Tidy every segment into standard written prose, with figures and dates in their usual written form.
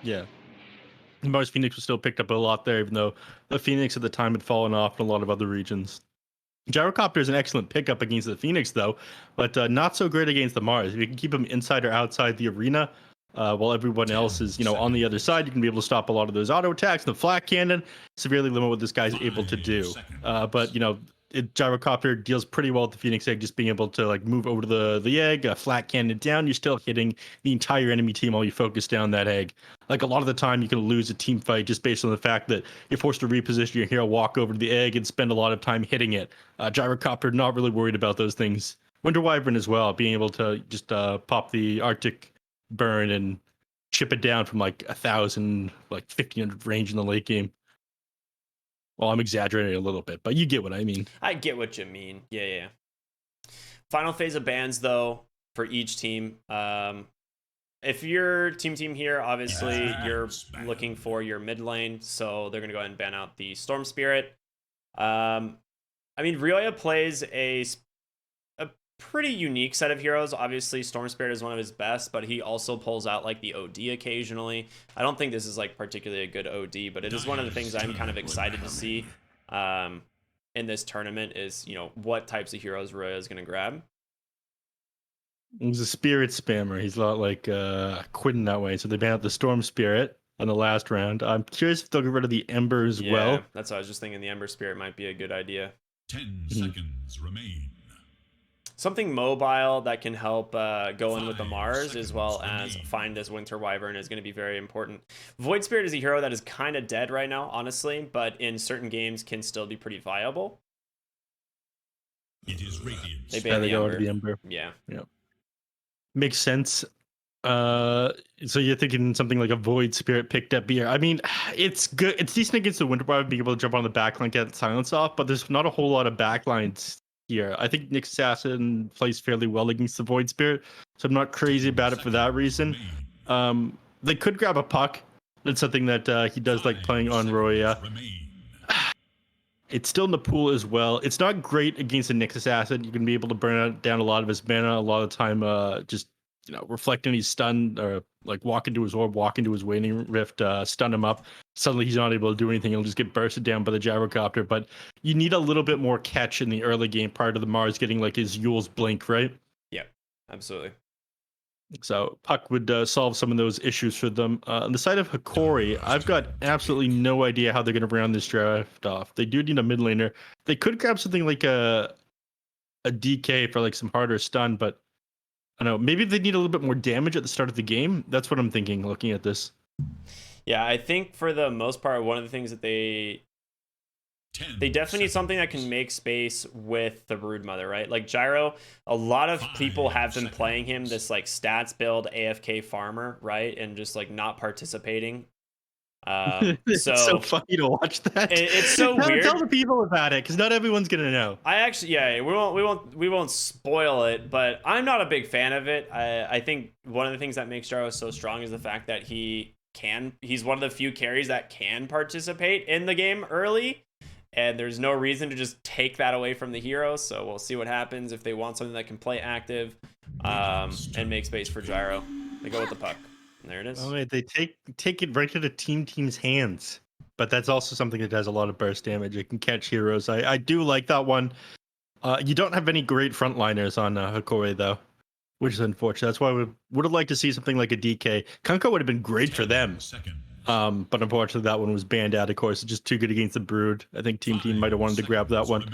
Yeah. Mars Phoenix was still picked up a lot there, even though the Phoenix at the time had fallen off in a lot of other regions. Gyrocopter is an excellent pickup against the Phoenix, though, but not so great against the Mars. If you can keep him inside or outside the arena, while everyone else is, on the other side, you can be able to stop a lot of those auto attacks. The flat cannon severely limit what this guy's able to do. But Gyrocopter deals pretty well with the Phoenix egg, just being able to like move over to the egg, flat cannon down. You're still hitting the entire enemy team while you focus down that egg. Like a lot of the time, you can lose a team fight just based on the fact that you're forced to reposition your hero, walk over to the egg, and spend a lot of time hitting it. Gyrocopter not really worried about those things. Winter Wyvern as well, being able to just pop the Arctic burn and chip it down from like 1,000, like 1,500 range in the late game. Well, I'm exaggerating a little bit, but you get what I mean. I get what you mean. Yeah. Final phase of bans, though, for each team. If you're team here, obviously you're looking for your mid lane, so they're going to go ahead and ban out the Storm Spirit. I mean, Ryoya plays a pretty unique set of heroes. Obviously, Storm Spirit is one of his best, but he also pulls out like the OD occasionally. I don't think this is like particularly a good OD, but it is one of the things I'm kind of excited to see in this tournament is, what types of heroes Ryoya is going to grab. He's a spirit spammer. He's a lot like Quinn that way. So they banned out the Storm Spirit in the last round. I'm curious if they'll get rid of the Ember as well. That's what I was just thinking. The Ember Spirit might be a good idea. 10 seconds remain. Something mobile that can help go in with the Mars as well as find this Winter Wyvern is going to be very important. Void Spirit is a hero that is kind of dead right now, honestly, but in certain games can still be pretty viable. It is Radiant. They banned the Ember. Yeah. Makes sense. So you're thinking something like a Void Spirit picked up here. I mean, it's good. It's decent against the Winter Wyvern, being able to jump on the backline, get silence off, but there's not a whole lot of backlines here. I think Nick Assassin plays fairly well against the Void Spirit, so I'm not crazy about it for that reason. They could grab a puck. That's something that he does like playing on Roya. It's still in the pool as well. It's not great against a Nyx Assassin. You can be able to burn down a lot of his mana. A lot of the time, just reflecting his stun or like walk into his orb, walk into his waning rift, stun him up. Suddenly he's not able to do anything. He'll just get bursted down by the Gyrocopter. But you need a little bit more catch in the early game prior to the Mars getting like his Yule's blink, right? Yeah, absolutely. So Puck would solve some of those issues for them. On the side of Hokori, I've got absolutely no idea how they're going to round this draft off. They do need a mid laner. They could grab something like a DK for like some harder stun, but I don't know. Maybe they need a little bit more damage at the start of the game. That's what I'm thinking looking at this. Yeah, I think for the most part, one of the things that they definitely need something that can make space with the Broodmother, right? Like Gyro, a lot of people have been playing him this like stats build AFK farmer, right? And just like not participating. It's so funny to watch that. It's so weird. Tell the people about it, because not everyone's gonna know. I actually, we won't spoil it, but I'm not a big fan of it. I think one of the things that makes Gyro so strong is the fact that he's one of the few carries that can participate in the game early. And there's no reason to just take that away from the hero. So we'll see what happens if they want something that can play active and make space for Gyro. They go with the puck. And there it is. Oh, wait, they take it right to the team's hands. But that's also something that has a lot of burst damage. It can catch heroes. I do like that one. You don't have any great frontliners on Hokori, though, which is unfortunate. That's why we would have liked to see something like a DK. Kunko would have been great for them. But unfortunately, that one was banned out, of course. It's just too good against the Brood. I think Team might have wanted to grab that one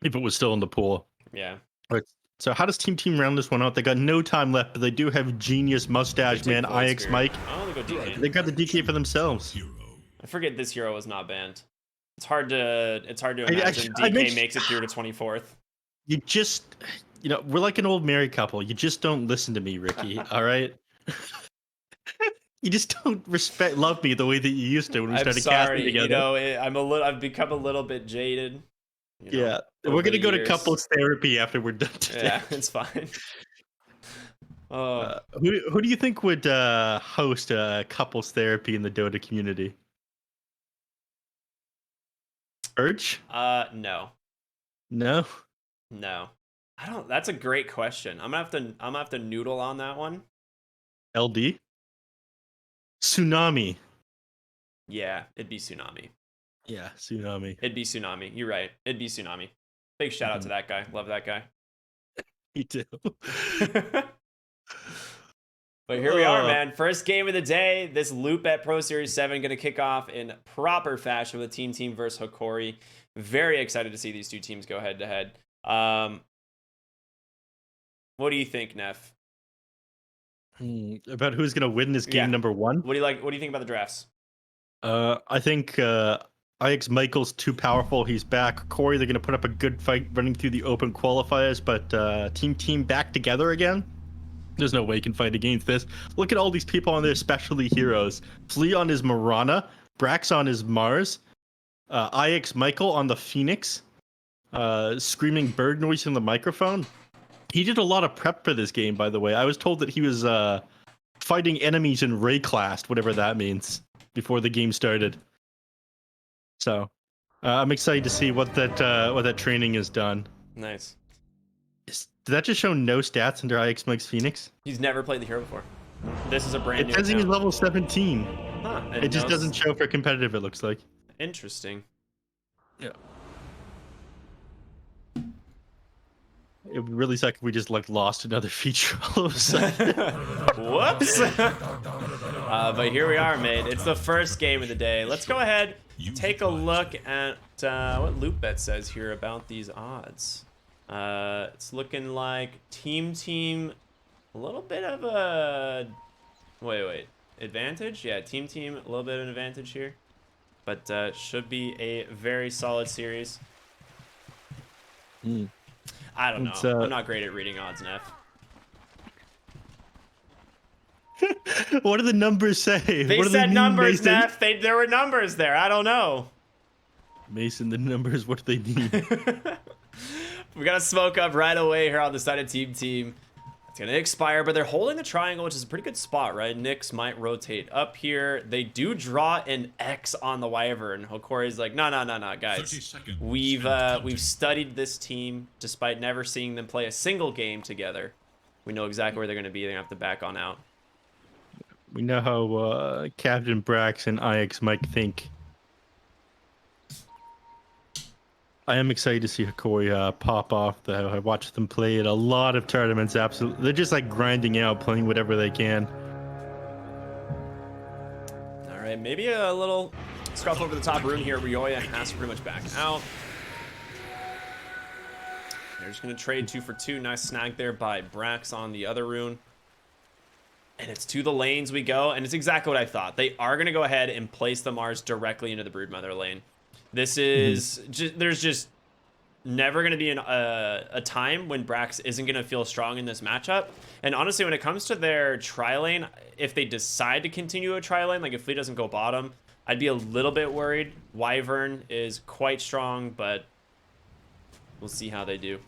if it was still in the pool. Yeah. All right. So how does Team round this one out? They got no time left, but they do have Genius Mustache Man, IX Mike. Oh, they go DK. They got the DK for themselves. I forget this hero was not banned. It's hard to imagine DK makes it through to 24th. You just, we're like an old married couple. You just don't listen to me, Ricky. All right. You just don't love me the way that you used to when we started casting together. I've become a little bit jaded. Yeah, we're gonna go to couples therapy after we're done today. Yeah, it's fine. Who do you think would host couples therapy in the Dota community? Urge? No. No. No. I don't. That's a great question. I'm gonna have to noodle on that one. LD. Tsunami. Yeah, it'd be Tsunami. Yeah, Tsunami. It'd be Tsunami. You're right. It'd be Tsunami. Big shout out to that guy. Love that guy. Me too. But here we are, man. First game of the day. This loop at Pro Series 7 going to kick off in proper fashion with Team Team versus Hokori. Very excited to see these two teams go head to head. What do you think, Neff? About who's going to win this game, number one? What do you like? What do you think about the drafts? I think IX Michael's too powerful. He's back. Corey, they're going to put up a good fight running through the open qualifiers, but Team back together again. There's no way you can fight against this. Look at all these people on their specialty heroes. Flea on his Marana, Brax on his Mars, IX Michael on the Phoenix, screaming bird noise in the microphone. He did a lot of prep for this game, by the way. I was told that he was fighting enemies in Ray class, whatever that means, before the game started. So I'm excited to see what that training has done. Nice. Did that just show no stats under IX Mike's Phoenix? He's never played the hero before. This is a brand new. It says he's level 17. Huh, it just doesn't show for competitive, it looks like. Interesting. Yeah. It would really suck if we just lost another feature all of a sudden. Whoops. But here we are, mate. It's the first game of the day. Let's go ahead, take a look at what LoopBet says here about these odds. It's looking like Team a little bit of a wait advantage. Yeah, Team a little bit of an advantage here, but should be a very solid series. I don't know. I'm not great at reading odds, Neff. What do the numbers say? They said numbers, Neff. There were numbers there. I don't know. Mason, the numbers, what do they mean? We got to smoke up right away here on the side of Team. It's going to expire, but they're holding the triangle, which is a pretty good spot, right? Nyx might rotate up here. They do draw an X on the Wyvern. Hokori's like, no, guys. We've studied this team despite never seeing them play a single game together. We know exactly where they're going to be. They're going to have to back on out. We know how Captain Brax and IX Mike think. I am excited to see Hokori pop off, though. I watched them play at a lot of tournaments. Absolutely. They're just grinding out, playing whatever they can. All right, maybe a little scruff over the top rune here. Ryoya has to pretty much back out. They're just going to trade 2 for 2. Nice snag there by Brax on the other rune. And it's to the lanes we go, and it's exactly what I thought. They are going to go ahead and place the Mars directly into the Broodmother lane. This is there's just never going to be a time when Brax isn't going to feel strong in this matchup. And honestly, when it comes to their tri-lane, if they decide to continue a tri-lane, like if Flea doesn't go bottom, I'd be a little bit worried. Wyvern is quite strong, but we'll see how they do.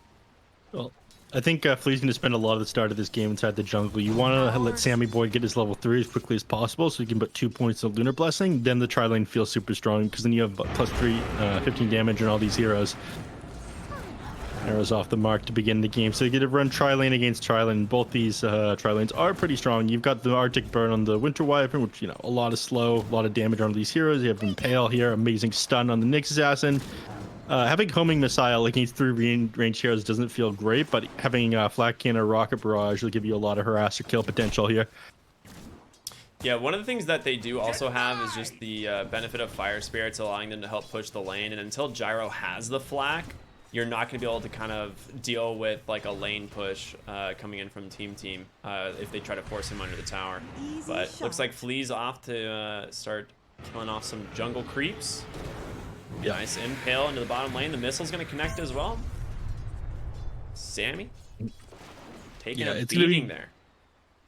Well, I think Flea's going to spend a lot of the start of this game inside the jungle. You want to let Sammy Boy get his level 3 as quickly as possible so he can put 2 points of Lunar Blessing. Then the tri-lane feels super strong because then you have +3, 15 damage on all these heroes. Arrows off the mark to begin the game. So you get to run tri-lane against tri-lane. Both these tri-lanes are pretty strong. You've got the Arctic Burn on the Winter Wyvern, which, a lot of slow, a lot of damage on these heroes. You have Impale here, amazing stun on the Nyx Assassin. Having Homing Missile against 3 range heroes doesn't feel great, but having Flat Cannon or Rocket Barrage will give you a lot of harass or kill potential here. Yeah, one of the things that they do also have is just the benefit of Fire Spirits, allowing them to help push the lane. And until Gyro has the flak, you're not going to be able to kind of deal with a lane push coming in from Team if they try to force him under the tower. But looks like Flea's off to start killing off some jungle creeps. Yeah. Nice impale into the bottom lane. The missile's going to connect as well. Sammy taking a beating there.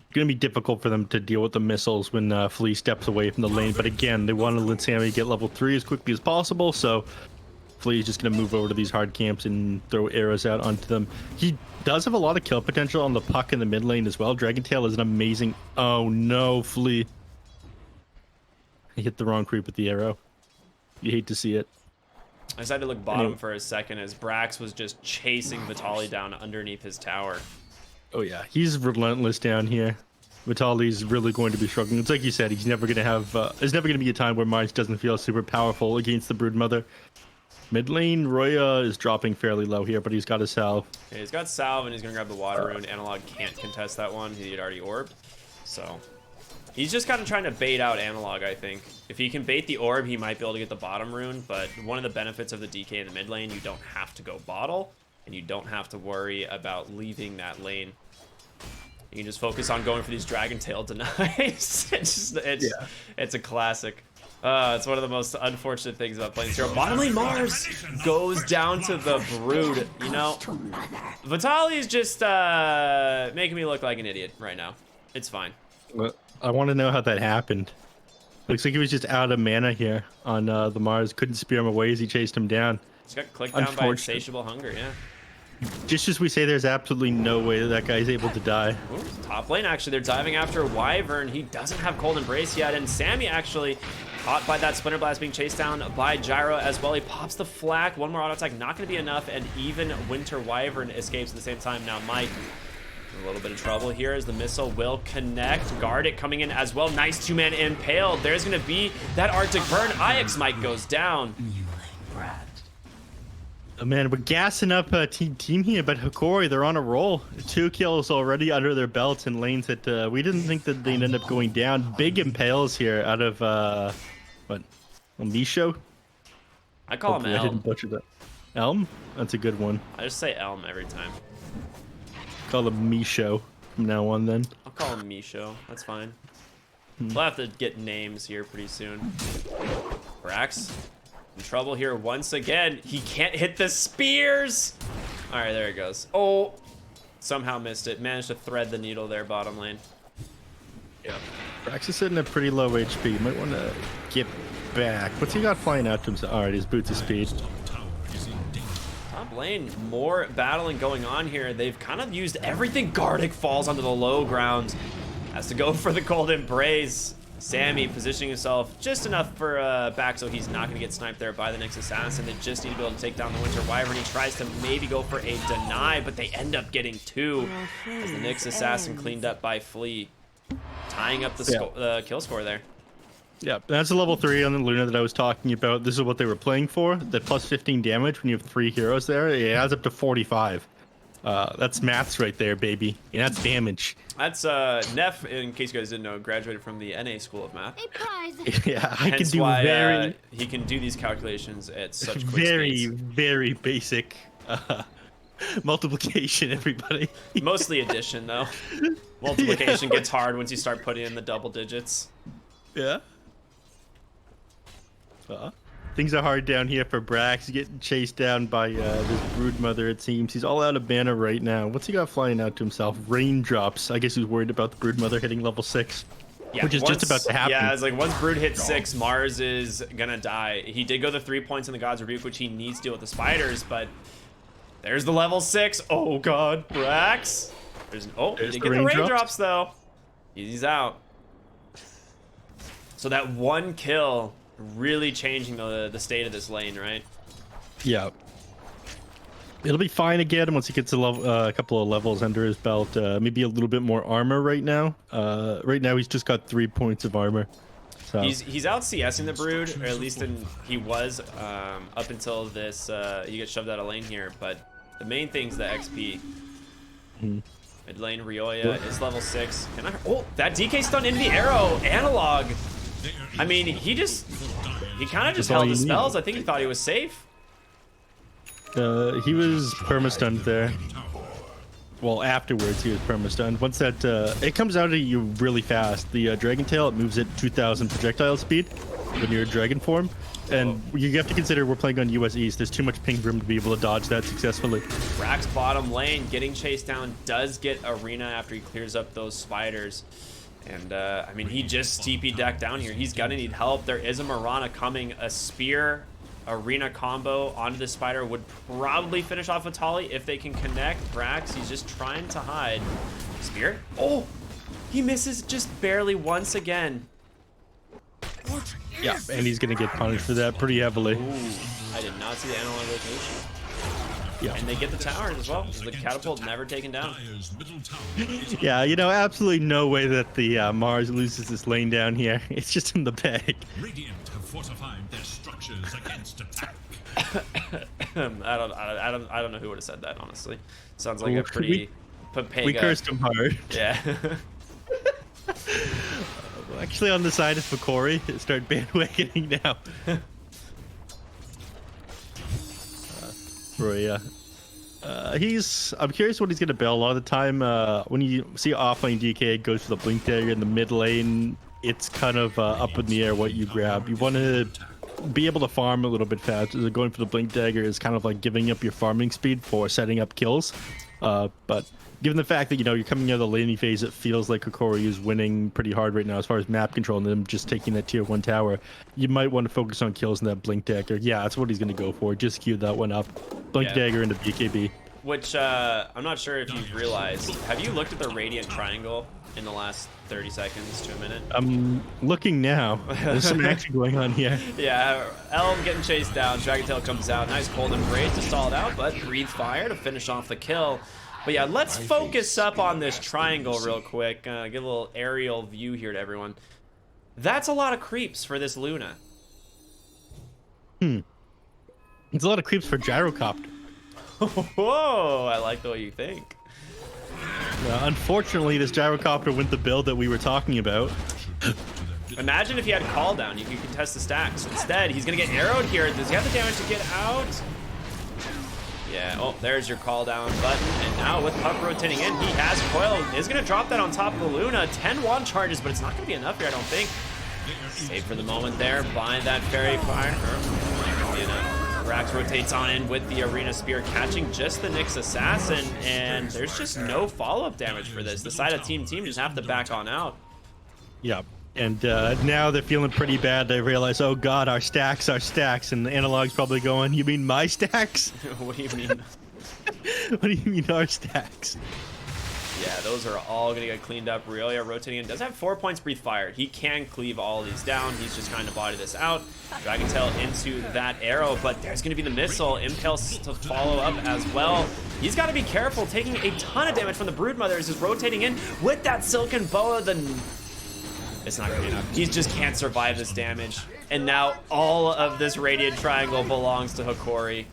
It's going to be difficult for them to deal with the missiles when Flea steps away from the lane. But again, they want to let Sammy get level 3 as quickly as possible. So Flea is just going to move over to these hard camps and throw arrows out onto them. He does have a lot of kill potential on the puck in the mid lane as well. Dragon Tail is an amazing... Oh no, Flea. He hit the wrong creep with the arrow. You hate to see it. I decided to look bottom for a second as Brax was just chasing Vitaly down underneath his tower. Oh yeah, he's relentless down here. Vitali's really going to be struggling. It's like you said, he's never going to have. There's never going to be a time where Mars doesn't feel super powerful against the Broodmother. Mid lane, Roya is dropping fairly low here, but he's got a salve. Yeah, he's got salve, and he's gonna grab the water rune. Analog can't contest that one. He had already orbed, so he's just kind of trying to bait out Analog. I think if he can bait the orb, he might be able to get the bottom rune. But one of the benefits of the DK in the mid lane, you don't have to go bottle, and you don't have to worry about leaving that lane. You can just focus on going for these Dragon Tail denies. It's a classic. It's one of the most unfortunate things about playing Zero. Bottom lane Mars goes down to the Brood. You know, Vitali's just making me look like an idiot right now. It's fine. Well, I want to know how that happened. Looks like he was just out of mana here on the Mars. Couldn't spear him away as he chased him down. Just got clicked down by insatiable hunger, yeah. Just as we say, there's absolutely no way that guy's able to die. Ooh, top lane, actually, they're diving after Wyvern. He doesn't have Cold Embrace yet, and Sammy actually caught by that Splinter Blast being chased down by Gyro as well. He pops the flak. One more auto attack, not going to be enough, and even Winter Wyvern escapes at the same time. Now Mike, a little bit of trouble here as the missile will connect. Gardic coming in as well. Nice two-man impaled. There's going to be that Arctic Burn. Ix Mike goes down. Oh, man, we're gassing up team here, but Hokori, they're on a roll. 2 kills already under their belts in lanes that we didn't think that they'd end up going down. Big impales here out of, what, Misho? I call him I didn't Elm. butcher that. Elm? That's a good one. I just say Elm every time. Call him Misho from now on then. I'll call him Misho. That's fine. We'll have to get names here pretty soon. Brax in trouble here once again. He can't hit the spears. All right, there it goes. Oh, somehow missed it. Managed to thread the needle there, bottom lane. Yeah. Brax is sitting at pretty low HP. You might want to get back. What's he got flying out to himself? All right, his boots of speed. Top lane, more battling going on here. They've kind of used everything. Gardic falls onto the low ground. Has to go for the Cold Embrace. Sammy positioning himself just enough for back so he's not going to get sniped there by the next assassin. They just need to be able to take down the Winter Wyvern. He tries to maybe go for a deny, but they end up getting 2 as the Nyx assassin cleaned up by Flea, tying up the kill score there. Yeah, that's a level 3 on the Luna that I was talking about. This is what they were playing for. The plus 15 damage when you have 3 heroes there, it adds up to 45. That's maths right there, baby. And that's damage. That's Neph, in case you guys didn't know, graduated from the NA School of Math. Yeah, I can Hence do why he can do these calculations at such quick speeds. very basic multiplication, everybody. Mostly addition, though. Multiplication gets hard once you start putting in the double digits. Yeah. Things are hard down here for Brax. He's getting chased down by this Broodmother, it seems. He's all out of mana right now. What's he got flying out to himself? Raindrops. I guess he's worried about the Broodmother hitting level 6. Yeah, which is just about to happen. Yeah, it's like once Brood hits 6, Mars is gonna die. He did go the 3 points in the God's Rebuke, which he needs to deal with the spiders, but there's the level 6. Oh god, Brax. He did get the raindrops though. He's out. So that 1 kill really changing the state of this lane, right? Yeah. It'll be fine again once he gets a couple of levels under his belt. Maybe a little bit more armor right now. Right now he's just got 3 points of armor. So he's out CSing the Brood, or at least he was up until this. He gets shoved out of lane here, but the main thing's the XP. Mid lane Ryoya is level 6. Oh, that DK stun into the arrow. Analog. I mean, he kind of just held the spells. I think he thought he was safe. He was perma-stunned there. Well, afterwards he was perma-stunned. Once that, it comes out of you really fast. The Dragon Tail, it moves at 2,000 projectile speed when you're dragon form. And you have to consider we're playing on US East. There's too much ping room to be able to dodge that successfully. Brax bottom lane getting chased down, does get Arena after he clears up those spiders. And, I mean, he just TP decked down here. He's gonna need help. There is a Mirana coming. A spear Arena combo onto the spider would probably finish off Vitali if they can connect. Brax, he's just trying to hide. Spear? Oh! He misses just barely once again. Yeah, and he's gonna get punished for that pretty heavily. Ooh, I did not see the analog rotation. Yeah. And they get the tower as well. The catapult never taken down. Dire's middle tower is Yeah, you know, absolutely no way that the Mars loses this lane down here. It's just in the bag. Radiant have fortified their structures against attack. I don't know who would have said that, honestly. Sounds like Well, a pretty Papega. We cursed him hard. Yeah. Actually, on the side of Hokori, start bandwagoning now. Roya. I'm curious what he's gonna build. A lot of the time, when you see offlane DK, it goes for the blink dagger. In the mid lane, it's kind of up in the air what you grab. You want to be able to farm a little bit faster. So going for the blink dagger is kind of like giving up your farming speed for setting up kills. But given the fact that, you know, you're coming out of the laning phase, it feels like Hokori is winning pretty hard right now as far as map control and them just taking that tier 1 tower. You might want to focus on kills in that blink dagger. Yeah, that's what he's going to go for. Just queue that one up. Blink dagger into BKB. Which, I'm not sure if you've realized. Have you looked at the Radiant Triangle in the last 30 seconds to a minute? I'm looking now. There's some action going on here. Yeah, Elm getting chased down. Dragontail comes out. Nice cold embrace to stall it out, but breathe fire to finish off the kill. But yeah, let's focus up on this triangle real quick. Give a little aerial view here to everyone. That's a lot of creeps for this Luna. It's a lot of creeps for Gyrocopter. Whoa, I like the way you think. Unfortunately, this Gyrocopter went the build that we were talking about. Imagine if he had call down, you could contest the stacks. Instead, he's gonna get arrowed here. Does he have the damage to get out? Yeah, oh, there's your call down button. And now with Puck rotating in, he has coil. Is gonna drop that on top of the Luna. 10 wand charges, but it's not gonna be enough here, I don't think. Save for the moment there, bind that fairy fire. Rax rotates on in with the Arena Spear, catching just the Nyx Assassin, and there's just no follow-up damage for this. The side of Team just have to back on out. Yeah, and now they're feeling pretty bad. They realize, oh god, our stacks, and the analog's probably going, you mean my stacks? What do you mean? What do you mean our stacks? Yeah, those are all gonna get cleaned up. Riolia rotating in, does have 4 points breathe fire. He can cleave all of these down. He's just trying to body this out. Dragontail into that arrow, but there's gonna be the missile. Impale to follow up as well. He's gotta be careful, taking a ton of damage from the Broodmother as he's rotating in with that Silken Boa. It's not gonna be enough. He just can't survive this damage. And now all of this Radiant Triangle belongs to Hokori.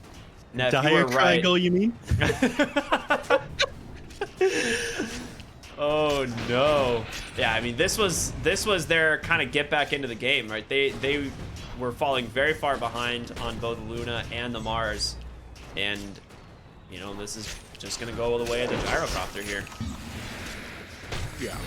Neph, you Dire were triangle, right. you mean? Oh no. Yeah, I mean this was their kind of get back into the game, right? They were falling very far behind on both Luna and the Mars. And you know, this is just gonna go the way of the Gyrocopter here. Yeah.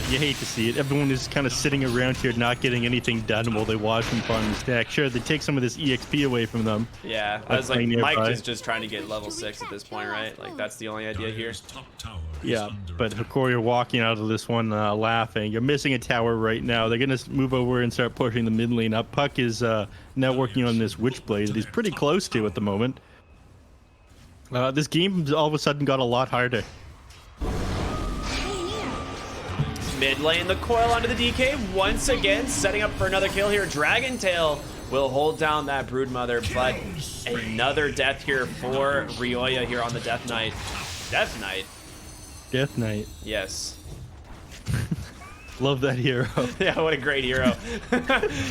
You hate to see it. Everyone is kind of sitting around here not getting anything done while they watch them farm the stack. Sure, they take some of this EXP away from them. Yeah, I was like, nearby. Mike is just trying to get level 6 at this point, right? Like, that's the only idea here. Dire's top tower is Yeah, under but attack. Hokori are walking out of this one laughing. You're missing a tower right now. They're going to move over and start pushing the mid lane up. Puck is now working on this Witchblade that he's pretty close to at the moment. This game all of a sudden got a lot harder. Mid lane, the coil onto the DK once again, setting up for another kill here. Dragontail will hold down that Broodmother, but another death here for Riolia here on the Death Knight. Death Knight? Death Knight. Yes. Love that hero. Yeah, what a great hero.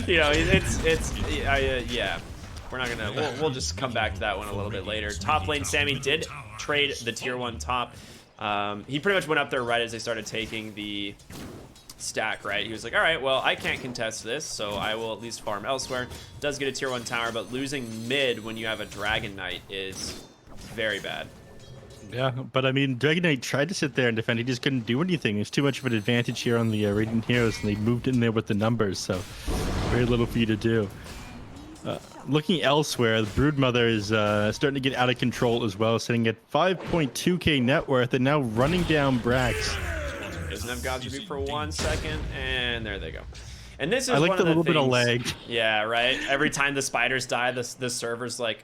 You know, yeah. We're not gonna, we'll just come back to that one a little bit later. Top lane, Sammy did trade the tier 1 top. He pretty much went up there right as they started taking the stack, right? He was like, all right, well, I can't contest this, so I will at least farm elsewhere. Does get a tier 1 tower, but losing mid when you have a Dragon Knight is very bad. Yeah, but I mean, Dragon Knight tried to sit there and defend. He just couldn't do anything. There's too much of an advantage here on the Radiant Heroes, and they moved in there with the numbers, so very little for you to do. Looking elsewhere, the Broodmother is starting to get out of control as well, sitting at 5.2k net worth and now running down Brax. Doesn't have God Tribute for 1 second, and there they go. And this is I like one the of the little bit of things- lag. Yeah, right? Every time the spiders die, the server's like,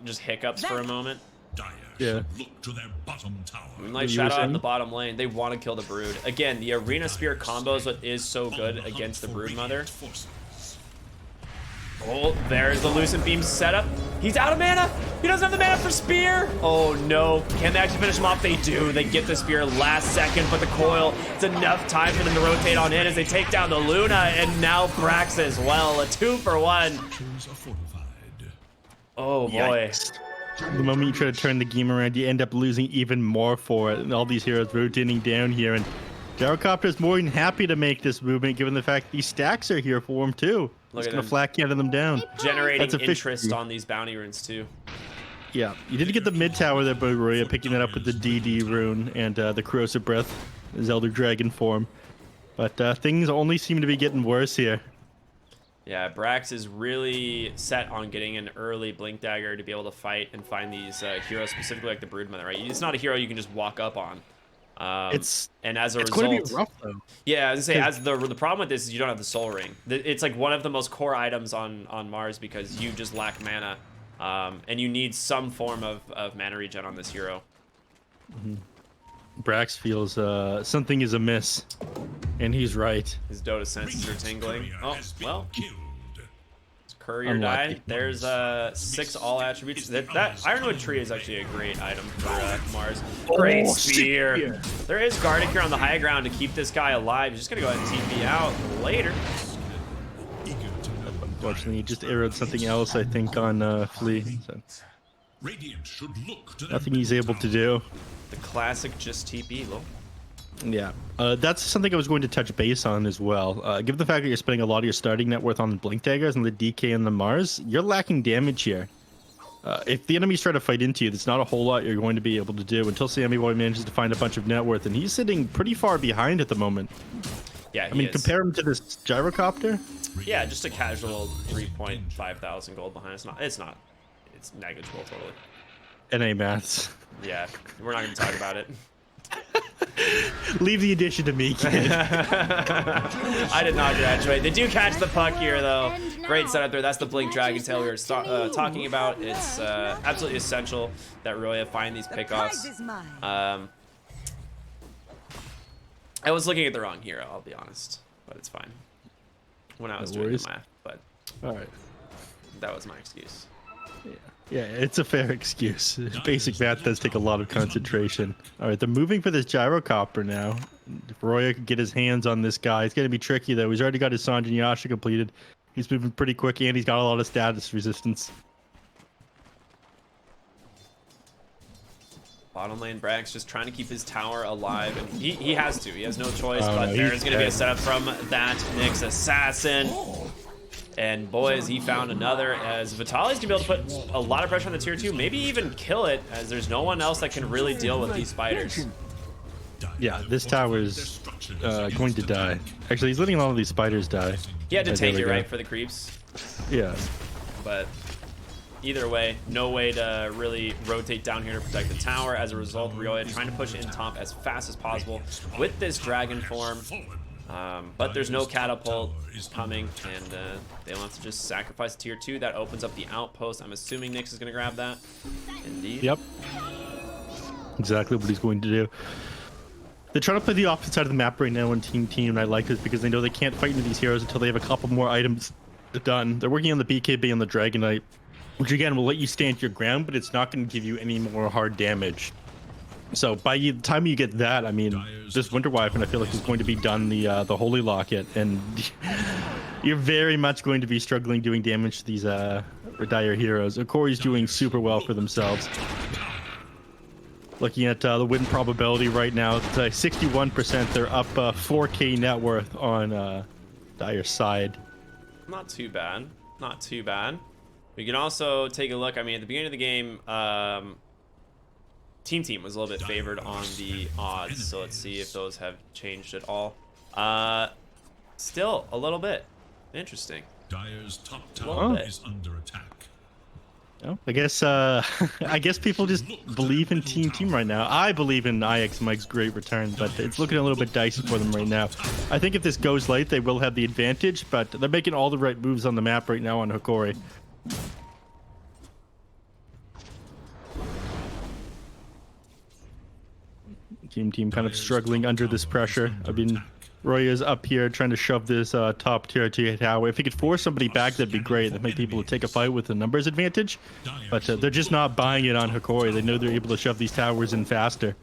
just hiccups for a moment. Dire Yeah. should look to their bottom tower. Moonlight You were Shadow out in saying? the bottom lane. They want to kill the Brood. Again, the Arena Spear combo is what is so good against the Broodmother. Forces. Oh, there's the Lucent Beam setup. He's out of mana. He doesn't have the mana for spear. Oh no. Can they actually finish him off? They do. They get the spear last second, but the coil, it's enough time for them to rotate on in as they take down the Luna, and now Brax as well. A 2-for-1. Oh boy. Yikes. The moment you try to turn the game around, you end up losing even more for it. And all these heroes rotating down here. And Gyrocopter's more than happy to make this movement, given the fact these stacks are here for him too. Look He's at gonna flat cannon them down. Generating That's interest on these bounty runes too. Yeah, you did get the mid tower there, by Roya, picking that up with the DD rune and the corrosive breath, his Elder Dragon form. But things only seem to be getting worse here. Yeah, Brax is really set on getting an early Blink Dagger to be able to fight and find these heroes, specifically like the Broodmother, right? It's not a hero you can just walk up on. And as a result, going to be rough though. Yeah, I was gonna say, the problem with this is you don't have the Soul Ring. It's like one of the most core items on Mars because you just lack mana, and you need some form of mana regen on this hero. Brax feels something is amiss, and he's right. His Dota senses are tingling. Oh well. Courier Unlucky. died. There's 6 all attributes. That Ironwood tree is actually a great item for Mars. Great spear. There is Gardic here on the high ground to keep this guy alive. He's just gonna go ahead and TP out later. Unfortunately, he just arrowed something else, I think, on Flea. So nothing he's able to do. The classic just TP, lol. Yeah, that's something I was going to touch base on as well. Given the fact that you're spending a lot of your starting net worth on the Blink Daggers and the DK and the Mars, you're lacking damage here. If the enemies try to fight into you, there's not a whole lot you're going to be able to do until Sammy Boy manages to find a bunch of net worth, and he's sitting pretty far behind at the moment. Yeah, I mean, compare him to this Gyrocopter. Yeah, just a casual 3.5 thousand gold behind. It's not. It's negligible totally. NA maths. Yeah, we're not going to talk about it. Leave the addition to me, kid. I did not graduate. They do catch the puck here, though. Great setup there. That's the Blink Dragon Tail we were talking about. It's absolutely essential that Roya find these pickoffs. I was looking at the wrong hero, I'll be honest, but it's fine. When I was doing the math, but all right, that was my excuse. Yeah, it's a fair excuse. Basic math does take a lot of concentration. All right, they're moving for this Gyrocopter now. If Roya could get his hands on this guy, it's going to be tricky, though. He's already got his Sanjin Yasha completed. He's moving pretty quick, and he's got a lot of status resistance. Bottom lane, Brax just trying to keep his tower alive, and he has to. He has no choice, Oh, but no, there's going to be a setup from that Nyx assassin. And boys, he found another, as Vitaly's gonna be able to put a lot of pressure on the tier 2, maybe even kill it, as there's no one else that can really deal with these spiders. Yeah, this tower is going to die. Actually, he's letting a lot of these spiders die. He had to take it, right, for the creeps. Yeah. But either way, no way to really rotate down here to protect the tower. As a result, Ryoya trying to push in top as fast as possible with this dragon form. But there's no catapult coming, and they'll have to just sacrifice tier 2. That opens up the outpost. I'm assuming Nyx is going to grab that. Indeed. Yep. Exactly what he's going to do. They're trying to play the opposite side of the map right now on Team, and I like this because they know they can't fight into these heroes until they have a couple more items done. They're working on the BKB and the Dragonite, which again will let you stand your ground, but it's not going to give you any more hard damage. So by the time you get that, I mean, this Winter Wyvern, I feel like is going to be done the Holy Locket, and you're very much going to be struggling doing damage to these dire heroes. Hokori's doing super well for themselves. Looking at the win probability right now, it's 61%. They're up 4K net worth on Dire's side. Not too bad. Not too bad. We can also take a look. I mean, at the beginning of the game, Team was a little bit favored on the odds, so let's see if those have changed at all. Still a little bit interesting. Dire's top tower is under attack. Oh, I guess people just believe in Team right now. I believe in IX Mike's great return, but it's looking a little bit dicey for them right now. I think if this goes late, they will have the advantage, but they're making all the right moves on the map right now on Hokori. Team kind of struggling under this pressure. I mean, Roy is up here trying to shove this top tier 2 tower. If he could force somebody back, that'd be great. That might be able to take a fight with a numbers advantage. But they're just not buying it on Hokori. They know they're able to shove these towers in faster.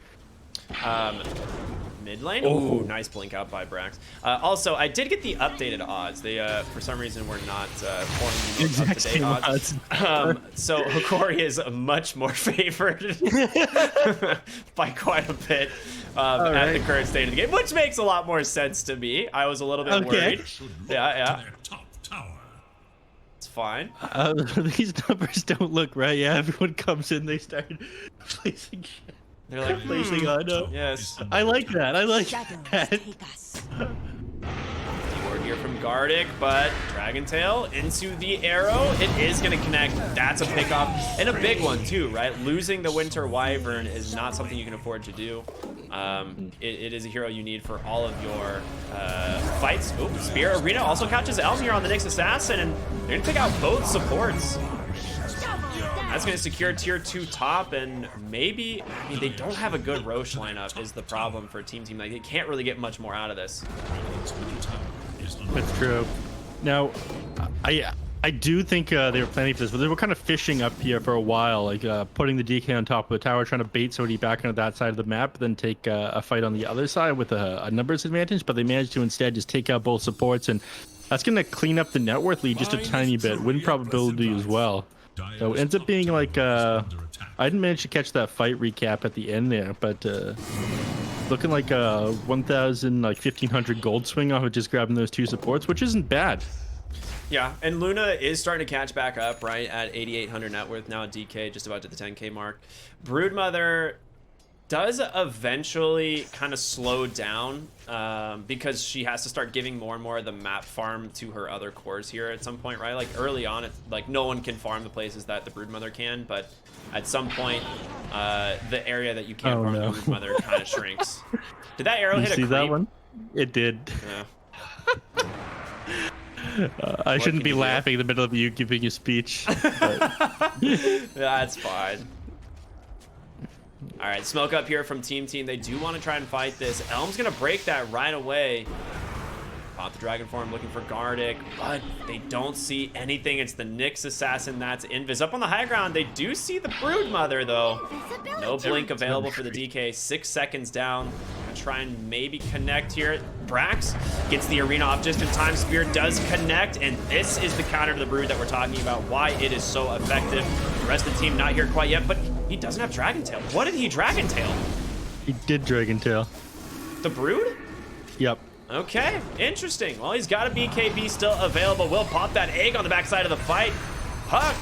Mid lane. Ooh, nice blink out by Brax. Also, I did get the updated odds. They, for some reason, were not pouring the up-to-date odds. So Hokori is much more favored by quite a bit at the current state of the game, which makes a lot more sense to me. I was a little bit worried. Yeah. It's fine. These numbers don't look right. Yeah, everyone comes in, they start placing shit. They're like, placing on. Yes. I like that. I like that. Keyword here from Gardic, but Dragon Tail into the arrow. It is going to connect. That's a pickoff. And a big one, too, right? Losing the Winter Wyvern is not something you can afford to do. It is a hero you need for all of your fights. Ooh, Spear Arena also catches Elm here on the Nyx Assassin, and they're going to pick out both supports. That's going to secure tier 2 top, and maybe, I mean, they don't have a good Roche lineup is the problem for Team. Like, they can't really get much more out of this. That's true. Now, I do think they were planning for this, but they were kind of fishing up here for a while, like putting the DK on top of the tower, trying to bait somebody back onto that side of the map, then take a fight on the other side with a numbers advantage, but they managed to instead just take out both supports, and that's going to clean up the net worth lead just a tiny bit, win probability as well. So it ends up being like, I didn't manage to catch that fight recap at the end there, but looking like a 1,500 gold swing off of just grabbing those 2 supports, which isn't bad. Yeah, and Luna is starting to catch back up, right, at 8,800 net worth, now at DK, just about to the 10K mark. Broodmother does eventually kind of slow down because she has to start giving more and more of the map farm to her other cores here at some point, right? Like early on, it's like no one can farm the places that the Broodmother can, but at some point, the area that you can't farm the Broodmother kind of shrinks. Did that arrow hit a creep? That one? It did. Yeah. I shouldn't be laughing in the middle of you giving a speech. That's fine. All right, smoke up here from Team. They do want to try and fight this. Elm's going to break that right away. Pop the Dragon Form looking for Gardic, but they don't see anything. It's the Nyx Assassin that's invis. Up on the high ground, they do see the Broodmother, though. No blink available for the DK. 6 seconds down. Gonna try and maybe connect here. Brax gets the arena off just in time. Spear does connect, and this is the counter to the Brood that we're talking about, why it is so effective. The rest of the team not here quite yet, but he doesn't have Dragon Tail. What did he Dragon Tail? He did Dragon Tail. The Brood? Yep. Okay, interesting. Well, he's got a BKB still available. Will pop that egg on the backside of the fight. Puck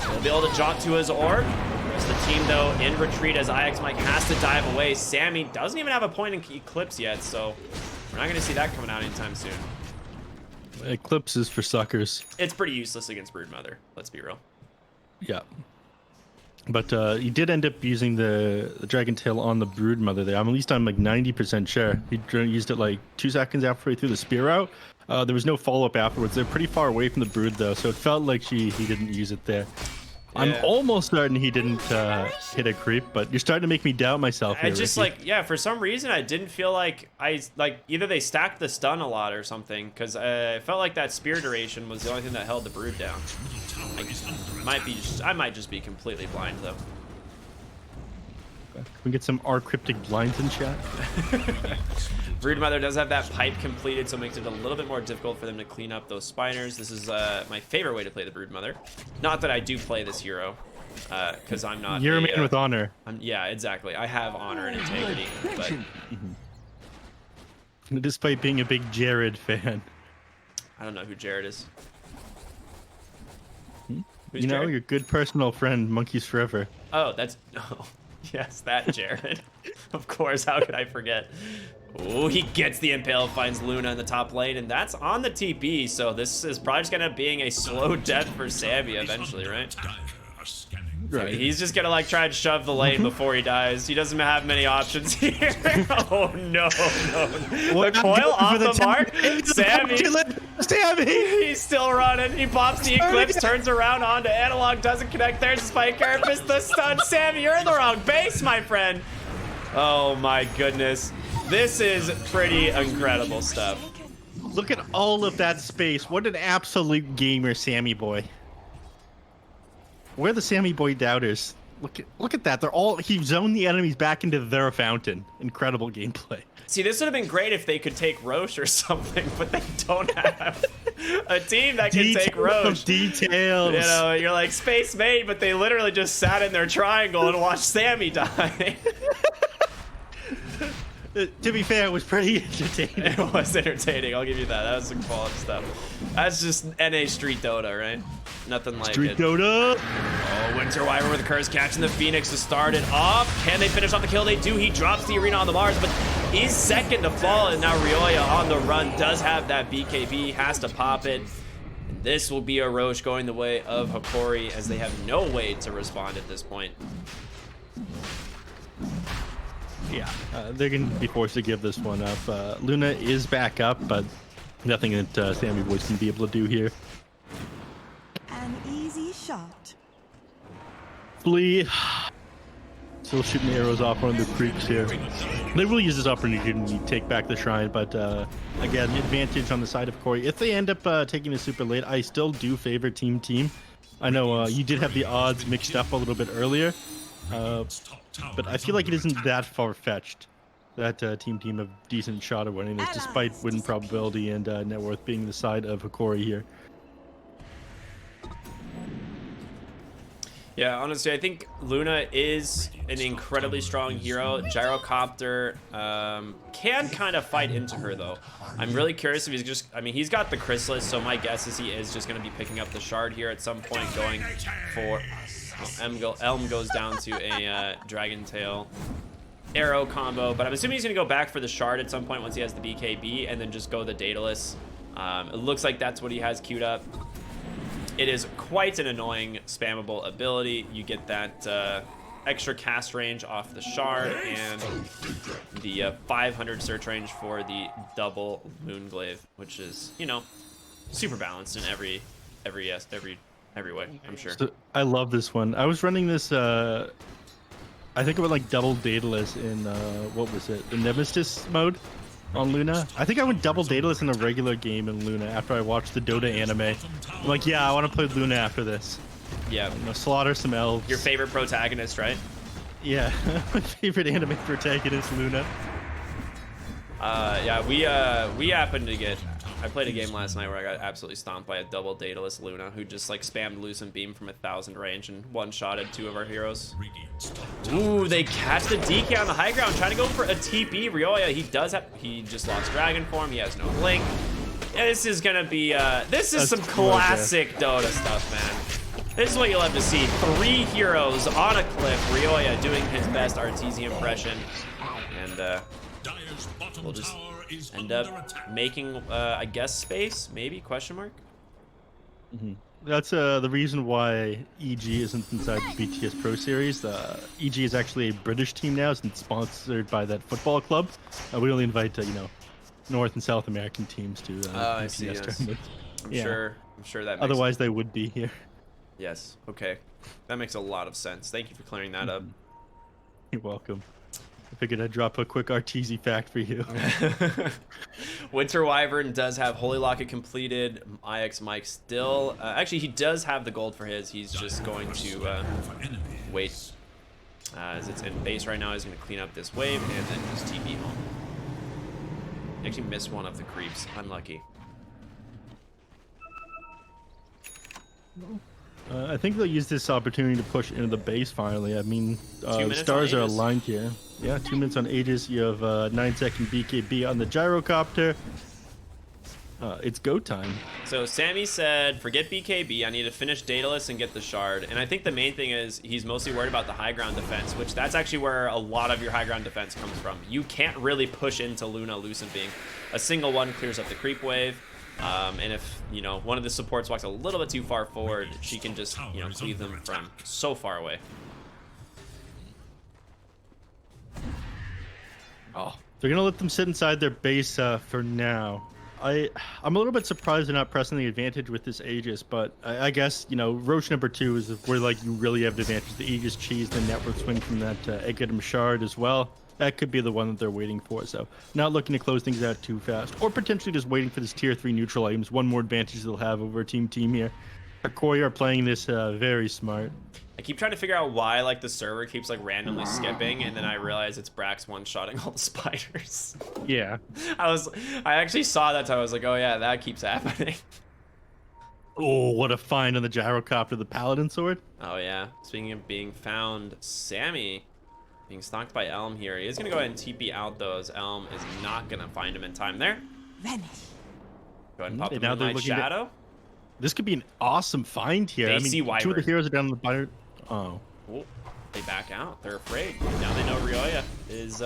will be able to jaunt to his orb. Rest of the team, though, in retreat as IX Mike has to dive away. Sammy doesn't even have a point in Eclipse yet, so we're not going to see that coming out anytime soon. Eclipse is for suckers. It's pretty useless against Broodmother, let's be real. Yeah. But he did end up using the Dragon Tail on the Broodmother there. At least I'm like 90% sure. He used it like 2 seconds after he threw the spear out. There was no follow-up afterwards. They're pretty far away from the Brood, though, so it felt like he didn't use it there. Yeah. I'm almost certain he didn't hit a creep, but you're starting to make me doubt myself here, I just, Ricky. like, yeah, for some reason, I didn't feel like either they stacked the stun a lot or something, because I felt like that spear duration was the only thing that held the Brood down. I might just be completely blind, though. Can we get some rkryptic blinds in chat? Broodmother does have that pipe completed, so it makes it a little bit more difficult for them to clean up those spiders. This is my favorite way to play the Broodmother. Not that I do play this hero, because I'm not. You're a man with honor. Yeah, exactly. I have honor and integrity, but despite being a big Jared fan. I don't know who Jared is. You know, your good personal friend, Monkeys Forever. Oh, that's... Oh, yes, that Jared. Of course, how could I forget? Oh, he gets the Impale, finds Luna in the top lane, and that's on the TP, so this is probably just going to being a slow death for Sammy eventually, right? Right. He's just gonna like try and shove the lane before he dies. He doesn't have many options here. Oh no, no. The coil off the mark. Sammy, he's still running. He pops the Eclipse, turns around onto Analog, doesn't connect. There's the Spike Carapace, the stun. Sammy, you're in the wrong base, my friend. Oh my goodness. This is pretty incredible stuff. Look at all of that space. What an absolute gamer, Sammy Boy. Where are the Sammy Boy doubters? Look at that. They're all, he zoned the enemies back into their fountain. Incredible gameplay. See, this would have been great if they could take Roche or something, but they don't have a team that can take Roche. Details. You know, you're like Space Mate, but they literally just sat in their triangle and watched Sammy die. To be fair, it was pretty entertaining. It was entertaining, I'll give you that. That was some quality stuff. That's just NA Street Dota, right? Nothing like Street it. Dota. Oh, Winter Wyvern with the curse, catching the Phoenix to start it off. Can they finish off the kill? They do. He drops the arena on the Mars, but he's second to fall, and now Ryoya on the run does have that BKB, has to pop it. And this will be a Roche going the way of Hokori, as they have no way to respond at this point. Yeah, they're going to be forced to give this one up. Luna is back up, but nothing that Sammy Boy can be able to do here. An easy shot. Flea still shooting arrows off one of the creeps here. They will use this opportunity to take back the shrine, but again, advantage on the side of Corey. If they end up taking it super late, I still do favor Team. I know you did have the odds mixed up a little bit earlier, but I feel like it isn't that far-fetched that Team have decent shot of winning this, despite win probability and net worth being the side of Hokori here. Yeah, honestly, I think Luna is an incredibly strong hero. Gyrocopter can kind of fight into her, though. I'm really curious if he's just... I mean, he's got the Chrysalis, so my guess is he is just going to be picking up the Shard here at some point, going for... Oh, Elm goes down to a Dragon Tail arrow combo, but I'm assuming he's going to go back for the Shard at some point once he has the BKB, and then just go the Daedalus. It looks like that's what he has queued up. It is quite an annoying spammable ability. You get that extra cast range off the Shard and the 500 search range for the double Moonglaive, which is, you know, super balanced in every way, I'm sure. So, I love this one. I was running this, I think it was like double Daedalus in, what was it? The Nemesis mode on Luna. I think I went double Daedalus in a regular game in Luna after I watched the Dota anime. I'm like, yeah, I want to play Luna after this. Yeah. You know, slaughter some elves. Your favorite protagonist, right? Yeah, my favorite anime protagonist, Luna. Yeah, we happened to get... I played a game last night where I got absolutely stomped by a double Daedalus Luna who just like spammed Lucent Beam from 1,000 range and one-shotted 2 of our heroes. Ooh, they catch the DK on the high ground, trying to go for a TP. Ryoya, he just lost Dragon Form, he has no Blink. Yeah, this is gonna be, this is some classic Dota stuff, man. This is what you'll have to see. 3 heroes on a cliff, Ryoya doing his best Arteezy impression. And, we'll just end up making, I guess, space, maybe, question mark? Mm-hmm. That's the reason why EG isn't inside the BTS Pro Series. EG is actually a British team now, since sponsored by that football club. We only invite, you know, North and South American teams to I see, BTS yes. tournaments. I'm sure that makes Otherwise, they would be here. Yes, okay. That makes a lot of sense. Thank you for clearing that up. You're welcome. I figured I'd drop a quick Arteezy fact for you. Winter Wyvern does have Holy Locket completed. IX Mike still... actually, he does have the gold for his. He's just going to wait. As it's in base right now, he's going to clean up this wave and then just TP home. Actually missed one of the creeps. Unlucky. I think they'll use this opportunity to push into the base finally. I mean, stars are Aegis. aligned here. Yeah, 2 minutes on Aegis. You have 9-second BKB on the Gyrocopter. It's go time. So Sammy said, forget BKB, I need to finish Daedalus and get the Shard. And I think the main thing is he's mostly worried about the high ground defense, which that's actually where a lot of your high ground defense comes from. You can't really push into Luna Lucent Being. A single one clears up the creep wave. And if, you know, one of the supports walks a little bit too far forward, she can just, you know, cleave them from so far away. Oh, they're gonna let them sit inside their base for now. I'm a little bit surprised they're not pressing the advantage with this Aegis, but I guess, you know, Roche number 2 is where like you really have the advantage. The Aegis cheese, the network swing from that Egg Shard as well. That could be the one that they're waiting for. So not looking to close things out too fast, or potentially just waiting for this tier 3 neutral items. One more advantage they'll have over a team here. Hokori are playing this very smart. I keep trying to figure out why like the server keeps like randomly skipping, and then I realize it's Brax one-shotting all the spiders. Yeah. I actually saw that time. I was like, oh yeah, that keeps happening. Oh, what a find on the gyrocopter, the paladin sword. Oh yeah. Speaking of being found, Sammy being stalked by Elm here. He is gonna go ahead and TP out though, as Elm is not gonna find him in time there. Vanish. Go ahead and pop the Now they're Moonlight looking to- Shadow. This could be an awesome find here. They I mean, see 2 of the Wyvern. heroes are down on the fire. Oh. Oh, they back out. They're afraid. Now they know Ryoya is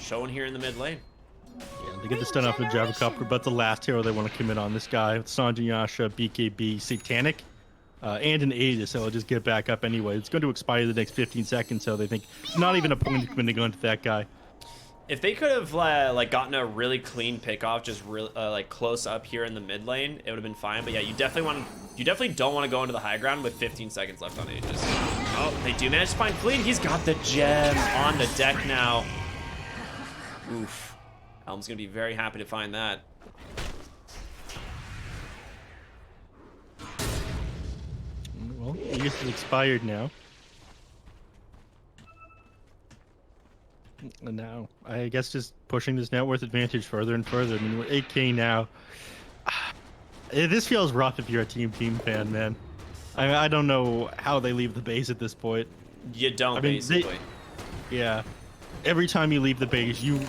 showing here in the mid lane. Yeah, they get the stun off the gyrocopter, but the last hero they want to commit on this guy, Sanjay Yasha, BKB, Satanic, and an Aegis, so they'll just get back up anyway. It's going to expire the next 15 seconds, so they think not even a point committing onto that guy. If they could have like gotten a really clean pick off, just real like close up here in the mid lane, it would have been fine. But yeah, you definitely don't want to go into the high ground with 15 seconds left on Aegis. Oh, they do manage to find Fleet. He's got the gem on the deck now. Oof. Elm's gonna be very happy to find that. Well, Aegis is expired now. And now, I guess just pushing this net worth advantage further and further. I mean, we're 8K now. This feels rough if you're a team fan, man. I don't know how they leave the base at this point. You don't, I mean, basically. Yeah. Every time you leave the base, you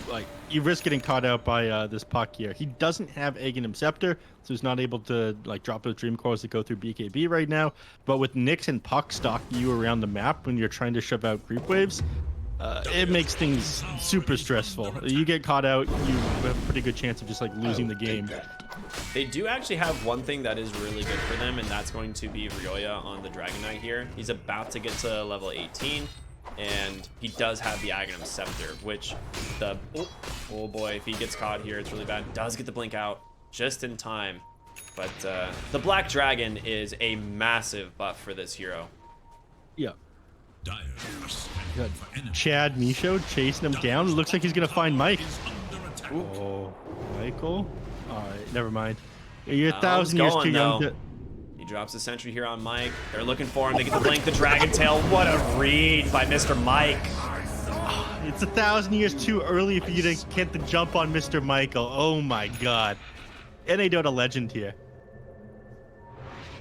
risk getting caught out by this Puck here. He doesn't have Aghanim Scepter, so he's not able to like drop those Dream Cores that go through BKB right now. But with Nyx and Puck stalking you around the map when you're trying to shove out creep waves, it makes things super stressful. You get caught out, you have a pretty good chance of just like losing the game. They do actually have one thing that is really good for them, and that's going to be Ryoya on the Dragon Knight here. He's about to get to level 18, and he does have the Aghanim Scepter, which oh boy, if he gets caught here, it's really bad. Does get the blink out just in time, but the Black Dragon is a massive buff for this hero. Yeah. Dire are scanning for enemies. Chad Micho chasing him down. Looks like he's gonna find Mike. Is under attack. Oh, Michael. All right, never mind. You're a Elm's thousand years going, too young though. to. He drops the sentry here on Mike. They're looking for him. They get the blink, the Dragon Tail. What a read by Mr. Mike. It's 1,000 years too early for you to get the jump on Mr. Michael. Oh my God. NA Dota legend here.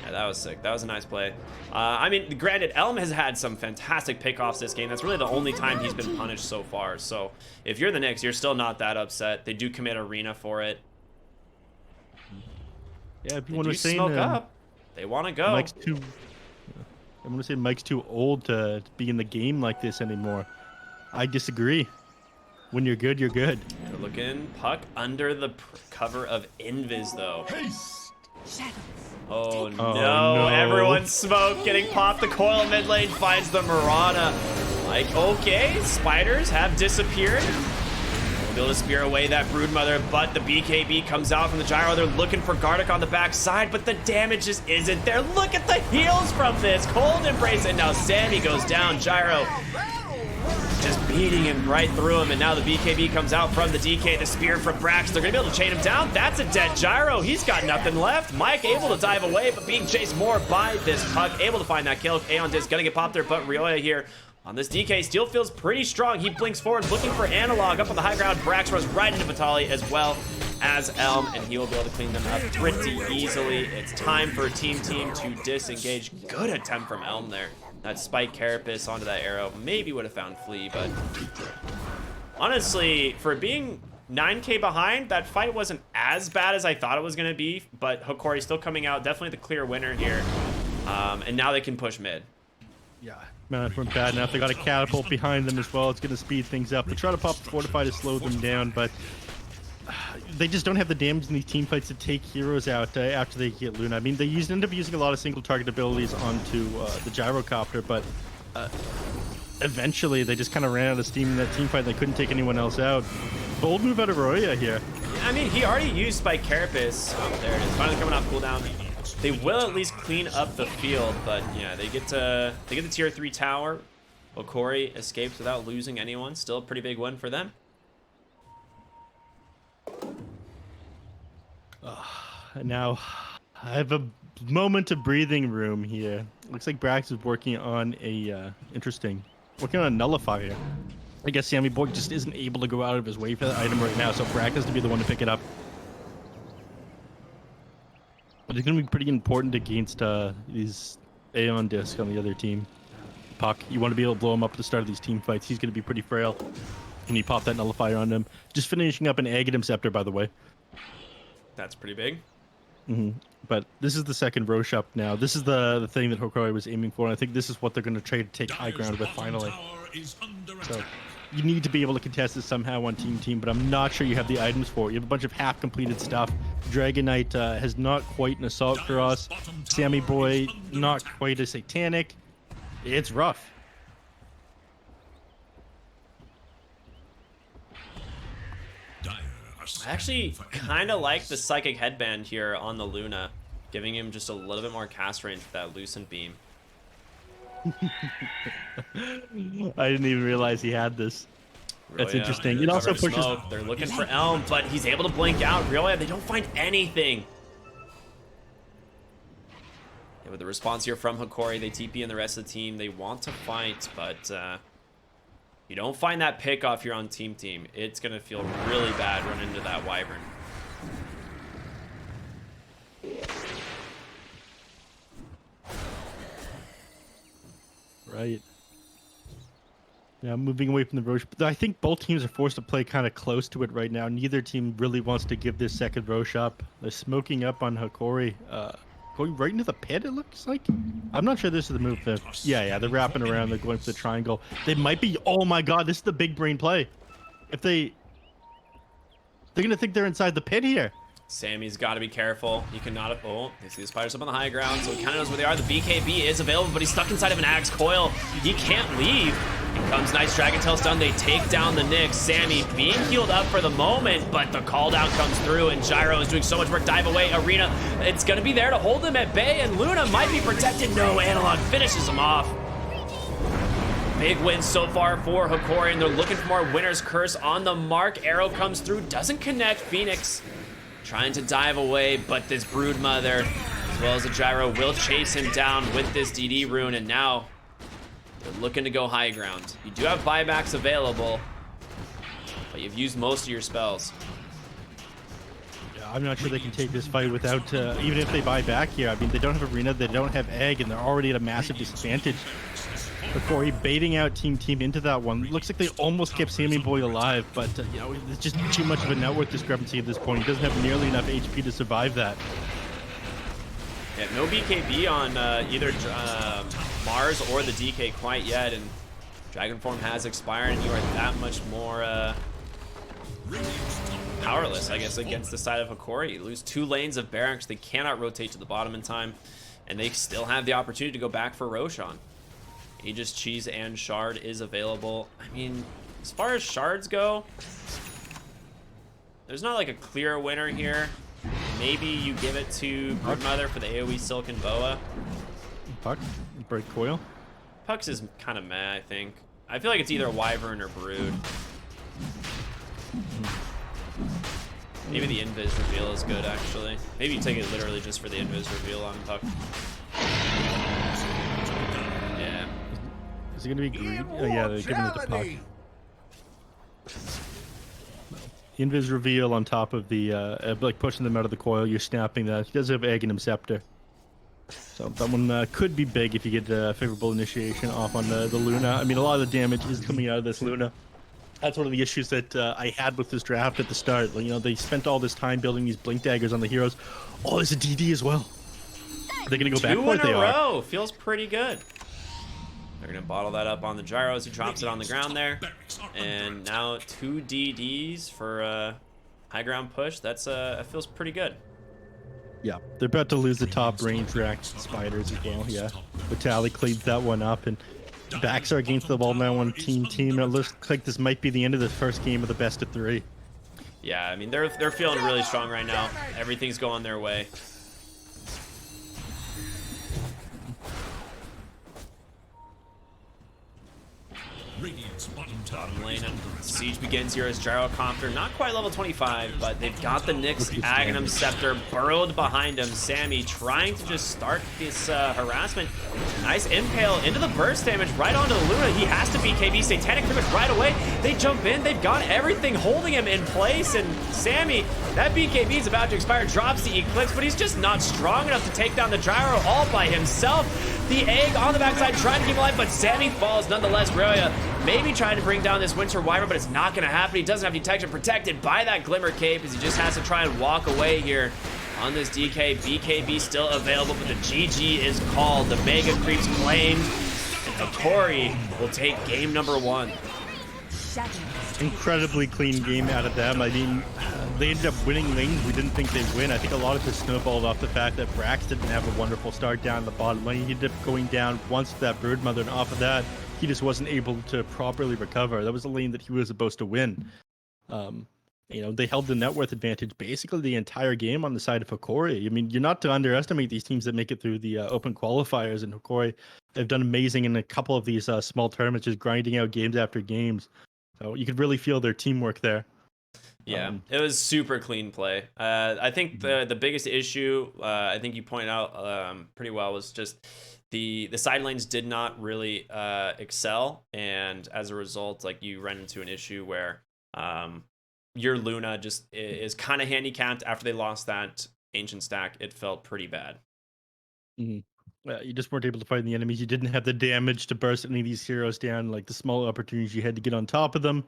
Yeah, that was sick. That was a nice play. I mean, granted, Elm has had some fantastic pickoffs this game. That's really the only time he's been punished so far. So if you're the Knicks, you're still not that upset. They do commit arena for it. Yeah, They everyone do was saying smoke up. They want to go. Mike's too. I'm gonna say Mike's too old to be in the game like this anymore. I disagree. When you're good, you're good. They're looking Puck under the cover of Invis, though. Shadows. Oh no. no. Everyone's smoke getting popped. The coil mid lane finds the Mirana. Like, okay, spiders have disappeared. We'll be able to spear away that Broodmother, but the BKB comes out from the gyro. They're looking for Gardic on the backside, but the damage just isn't there. Look at the heals from this. Cold Embrace, and now Sammy goes down. Gyro just beating him right through him, and now the BKB comes out from the DK, the spear from Brax. They're gonna be able to chain him down. That's a dead Gyro. He's got nothing left. Mike able to dive away, but being chased more by this Puck. Able to find that kill. Aeon Disc gonna get popped there, but Ryoya here on this DK still feels pretty strong. He blinks forward, looking for Analog up on the high ground. Brax runs right into Vitali as well as Elm, and he will be able to clean them up pretty easily. It's time for Team to disengage. Good attempt from Elm there. That spike Carapace onto that arrow maybe would have found Flea, but honestly, for being 9K behind, that fight wasn't as bad as I thought it was going to be, but Hokori still coming out, definitely the clear winner here, and now they can push mid. Yeah, man, from bad enough. They got a catapult behind them as well. It's gonna speed things up. They try to pop the fortify to slow them down, but they just don't have the damage in these team fights to take heroes out after they get Luna. I mean, they end up using a lot of single target abilities onto the gyrocopter, but eventually they just kind of ran out of steam in that team fight. They couldn't take anyone else out. Bold move out of Roya here. I mean, he already used Spike Carapace. Oh, there it is. Finally coming off cooldown. They will at least clean up the field, but yeah, they get the tier 3 tower. Hokori escaped without losing anyone. Still a pretty big win for them. Now, I have a moment of breathing room here. Looks like Brax is working on working on a nullifier. I guess Sammy Boy just isn't able to go out of his way for that item right now, so Brax has to be the one to pick it up. But it's going to be pretty important against these Aeon Disc on the other team. Puck, you want to be able to blow him up at the start of these team fights. He's going to be pretty frail. And you pop that nullifier on him. Just finishing up an Aghanim Scepter, by the way. That's pretty big. But this is the second row shop now. This is the thing that Hokori was aiming for, and I think this is what they're going to try to take high ground with finally. So you need to be able to contest this somehow on team, but I'm not sure you have the items for it. You have a bunch of half-completed stuff. Dragon Knight has not quite an Assault Cross. Sammy Boy, not quite a Satanic. It's rough. I actually kind of like the Psychic Headband here on the Luna, giving him just a little bit more cast range with that Lucent Beam. I didn't even realize he had this. That's interesting. It also pushes. Smoke. They're looking for Elm, but he's able to blink out. Really, they don't find anything. Yeah, with the response here from Hokori, they TP and the rest of the team. They want to fight, but you don't find that pick off here on team. It's gonna feel really bad running into that Wyvern. Right. Yeah, moving away from the Roche. But I think both teams are forced to play kind of close to it right now. Neither team really wants to give this second Roche up. They're smoking up on Hokori. Going right into the pit, it looks like. I'm not sure this is the move. Yeah, they're wrapping around. They're going for the triangle. They might be. Oh my god, this is the big brain play. If they're going to think they're inside the pit here. Sammy's got to be careful. He cannot. Oh, they see the spiders up on the high ground, so he kind of knows where they are. The BKB is available, but he's stuck inside of an Axe Coil. He can't leave. Here comes nice Dragon Tail stun. They take down the Nyx. Sammy being healed up for the moment, but the call down comes through, and Gyro is doing so much work. Dive away. Arena, it's going to be there to hold them at bay, and Luna might be protected. No, Analog finishes him off. Big win so far for Hokori, and they're looking for more Winner's Curse on the mark. Arrow comes through, doesn't connect. Phoenix trying to dive away, but this Broodmother, as well as the Gyro, will chase him down with this DD rune, and now they're looking to go high ground. You do have buybacks available, but you've used most of your spells. Yeah, I'm not sure they can take this fight without, even if they buy back here. I mean, they don't have Arena, they don't have Egg, and they're already at a massive disadvantage. Before he baiting out team into that one. Looks like they almost kept Sammy Boy alive, but you know, it's just too much of a network discrepancy at this point. He doesn't have nearly enough HP to survive that. Yeah, no BKB on either Mars or the DK quite yet, and Dragon Form has expired, and you are that much more powerless, I guess, against the side of Hokori. You lose 2 lanes of Barracks. They cannot rotate to the bottom in time, and they still have the opportunity to go back for Roshan. Aegis, Cheese, and Shard is available. I mean, as far as shards go, there's not like a clear winner here. Maybe you give it to Broodmother for the AoE Silken Boa. Puck, break coil. Pucks is kind of meh, I think. I feel like it's either Wyvern or Brood. Maybe the Invis reveal is good, actually. Maybe you take it literally just for the Invis reveal on Puck. Yeah. Is it going to be green? Oh, yeah, they're giving it to Puck. Invis reveal on top of the, like pushing them out of the coil. You're snapping that. He does have Aghanim Scepter. So that one could be big if you get a favorable initiation off on the Luna. I mean, a lot of the damage is coming out of this Luna. That's one of the issues that I had with this draft at the start. You know, they spent all this time building these blink daggers on the heroes. Oh, there's a DD as well. Are they going to go back for it? Two in a row. Feels pretty good. They're going to bottle that up on the Gyros. He drops it on the ground there. And now 2 DDs for high ground push. That's that feels pretty good. Yeah, they're about to lose the top range racked spiders as well. Yeah, Vitali cleans that one up, and backs are against the ball now on team. It looks like this might be the end of the first game of the best of 3. Yeah, I mean they're feeling really strong right now. Everything's going their way. Radiant's bottom tower Lane is and under attack. siege begins here as Gyrocopter, not quite level 25, but they've got the Nyx Aghanim Scepter burrowed behind him. Sammy trying to just start this harassment. Nice impale into the burst damage right onto the Luna. He has to BKB Satanic Damage right away. They jump in, they've got everything holding him in place, and Sammy, that BKB is about to expire, drops the Eclipse, but he's just not strong enough to take down the Gyro all by himself. The egg on the backside trying to keep him alive, but Sammy falls nonetheless. Ryoya maybe trying to bring down this Winter Wyvern, but it's not going to happen. He doesn't have detection, protected by that Glimmer Cape as he just has to try and walk away here on this DK. BKB still available, but the GG is called. The Mega Creeps claimed, and Hokori will take game number 1. Incredibly clean game out of them. I mean, they ended up winning lanes we didn't think they'd win. I think a lot of this snowballed off the fact that Brax didn't have a wonderful start down the bottom lane. He ended up going down once to that Broodmother, and off of that, he just wasn't able to properly recover. That was a lane that he was supposed to win. You know, they held the net worth advantage basically the entire game on the side of Hokori. I mean, you're not to underestimate these teams that make it through the open qualifiers, and Hokori, they've done amazing in a couple of these small tournaments, just grinding out games after games. So you could really feel their teamwork there. Yeah, it was super clean play. I think the biggest issue, I think you pointed out pretty well, was just the side lanes did not really excel, and as a result, like, you ran into an issue where your Luna just is kind of handicapped after they lost that ancient stack. It felt pretty bad. You just weren't able to fight the enemies. You didn't have the damage to burst any of these heroes down, like the small opportunities you had to get on top of them.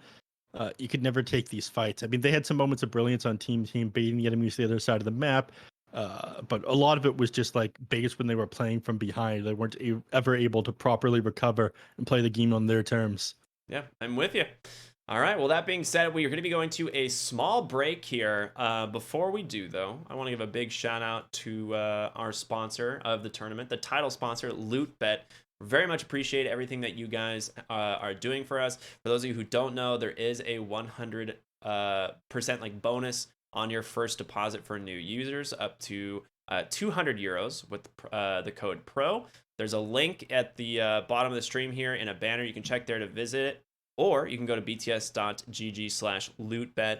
You could never take these fights. I mean, they had some moments of brilliance on team baiting the enemies to the other side of the map, but a lot of it was just like based when they were playing from behind. They weren't ever able to properly recover and play the game on their terms. Yeah, I'm with you. All right, well, that being said, we are going to be going to a small break here. Before we do, though, I want to give a big shout out to our sponsor of the tournament, the title sponsor, LootBet. Very much appreciate everything that you guys are doing for us. For those of you who don't know, there is a 100% like bonus on your first deposit for new users, up to 200 euros with the code PRO. There's a link at the bottom of the stream here in a banner. You can check there to visit it, or you can go to bts.gg/lootbet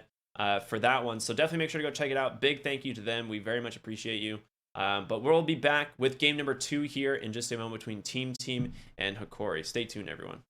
for that one. So definitely make sure to go check it out. Big thank you to them. We very much appreciate you. But we'll be back with game number 2 here in just a moment between Team and Hokori. Stay tuned, everyone.